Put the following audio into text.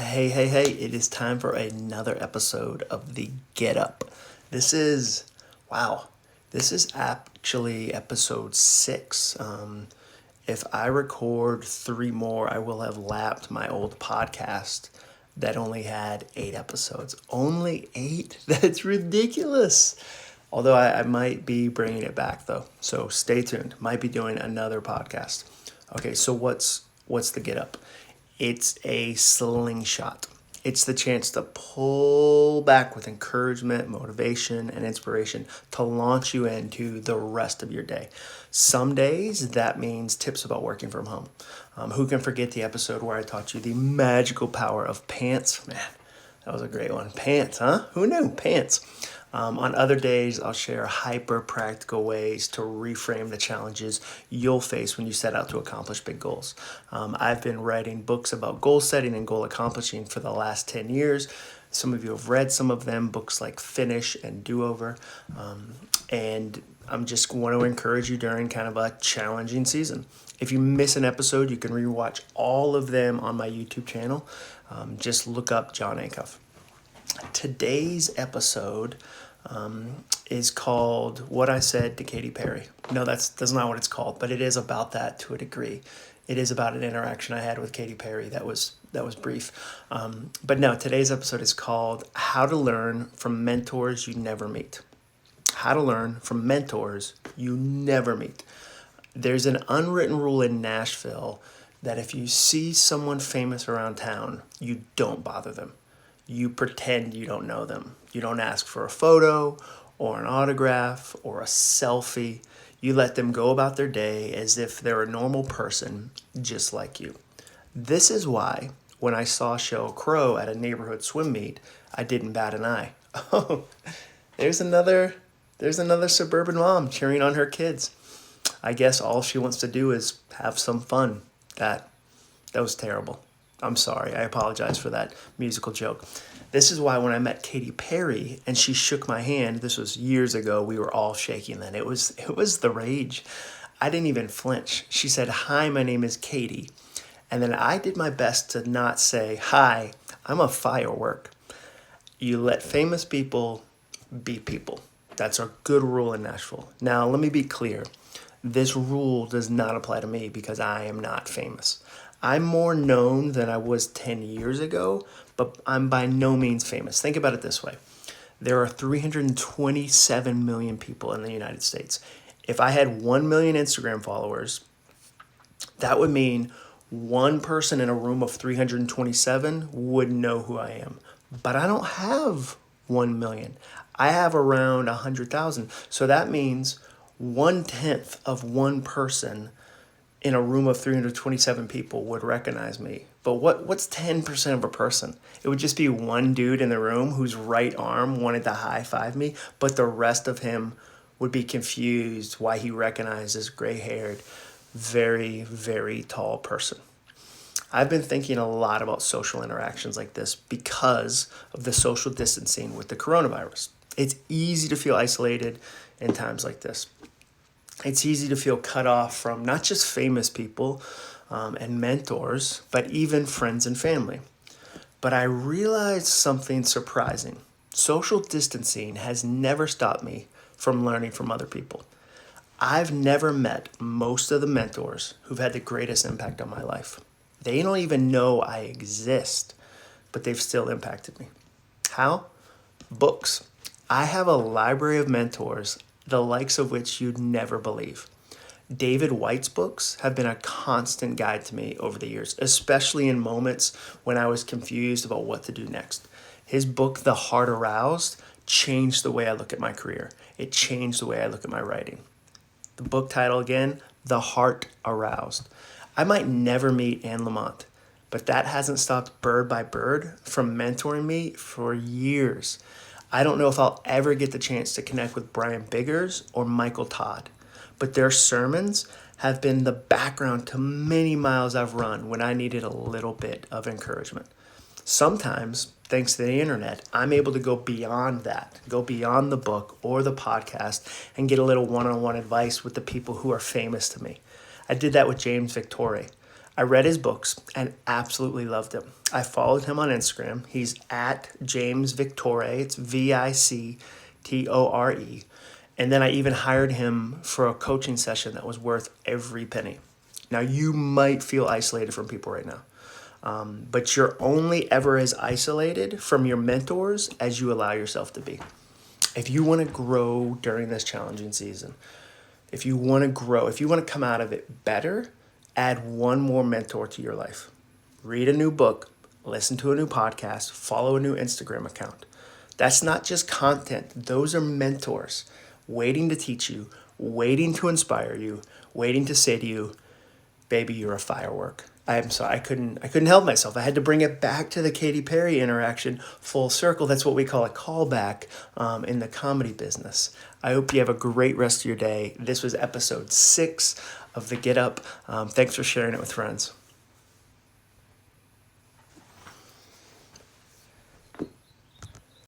Hey, it is time for another episode of the Get Up. This is, wow, this is actually episode 6. If I record 3 more, I will have lapped my old podcast that only had 8 episodes. Only 8? That's ridiculous. Although I might be bringing it back though, so stay tuned. Might be doing another podcast. Okay, so what's the Get Up? It's a slingshot. It's the chance to pull back with encouragement, motivation, and inspiration to launch you into the rest of your day. Some days that means tips about working from home. Who can forget the episode where I taught you the magical power of pants? Man, that was a great one. Pants, huh? Who knew? Pants. On other days, I'll share hyper practical ways to reframe the challenges you'll face when you set out to accomplish big goals. I've been writing books about goal setting and goal accomplishing for the last 10 years. Some of you have read some of them, books like Finish and Do Over. And I'm just want to encourage you during kind of a challenging season. If you miss an episode, you can rewatch all of them on my YouTube channel. Just look up John Acuff. Today's episode is called What I Said to Katy Perry. No, that's not what it's called, but it is about that to a degree. It is about an interaction I had with Katy Perry that was brief. But no, today's episode is called How to Learn from Mentors You Never Meet. How to learn from mentors you never meet. There's an unwritten rule in Nashville that if you see someone famous around town, you don't bother them. You pretend you don't know them. You don't ask for a photo or an autograph or a selfie. You let them go about their day as if they're a normal person just like you. This is why when I saw Sheryl Crow at a neighborhood swim meet, I didn't bat an eye. Oh, there's another suburban mom cheering on her kids. I guess all she wants to do is have some fun. That was terrible. I'm sorry. I apologize for that musical joke. This is why when I met Katy Perry and she shook my hand, this was years ago, we were all shaking then. It was the rage. I didn't even flinch. She said, "Hi, my name is Katy." And then I did my best to not say, "Hi, I'm a firework." You let famous people be people. That's a good rule in Nashville. Now, let me be clear. This rule does not apply to me because I am not famous. I'm more known than I was 10 years ago, but I'm by no means famous. Think about it this way. There are 327 million people in the United States. If I had 1 million Instagram followers, that would mean one person in a room of 327 would know who I am. But I don't have 1 million. I have around 100,000. So that means 1/10 of one person in a room of 327 people would recognize me. But what's 10% of a person? It would just be one dude in the room whose right arm wanted to high five me, but the rest of him would be confused why he recognized this gray-haired, very, very tall person. I've been thinking a lot about social interactions like this because of the social distancing with the coronavirus. It's easy to feel isolated in times like this. It's easy to feel cut off from not just famous people and mentors, but even friends and family. But I realized something surprising. Social distancing has never stopped me from learning from other people. I've never met most of the mentors who've had the greatest impact on my life. They don't even know I exist, but they've still impacted me. How? Books. I have a library of mentors, the likes of which you'd never believe. David White's books have been a constant guide to me over the years, especially in moments when I was confused about what to do next. His book, The Heart Aroused, changed the way I look at my career. It changed the way I look at my writing. The book title again, The Heart Aroused. I might never meet Anne Lamott, but that hasn't stopped Bird by Bird from mentoring me for years. I don't know if I'll ever get the chance to connect with Brian Biggers or Michael Todd, but their sermons have been the background to many miles I've run when I needed a little bit of encouragement. Sometimes, thanks to the internet, I'm able to go beyond that, go beyond the book or the podcast and get a little one-on-one advice with the people who are famous to me. I did that with James Victore. I read his books and absolutely loved him. I followed him on Instagram. He's at James Victore. It's Victore. And then I even hired him for a coaching session that was worth every penny. Now, you might feel isolated from people right now, but you're only ever as isolated from your mentors as you allow yourself to be. If you want to grow during this challenging season, if you want to grow, if you want to come out of it better, add one more mentor to your life. Read a new book, listen to a new podcast, follow a new Instagram account. That's not just content. Those are mentors waiting to teach you, waiting to inspire you, waiting to say to you, baby, you're a firework. I'm sorry, I couldn't help myself. I had to bring it back to the Katy Perry interaction full circle. That's what we call a callback in the comedy business. I hope you have a great rest of your day. This was episode 6 of the Get Up. Thanks for sharing it with friends.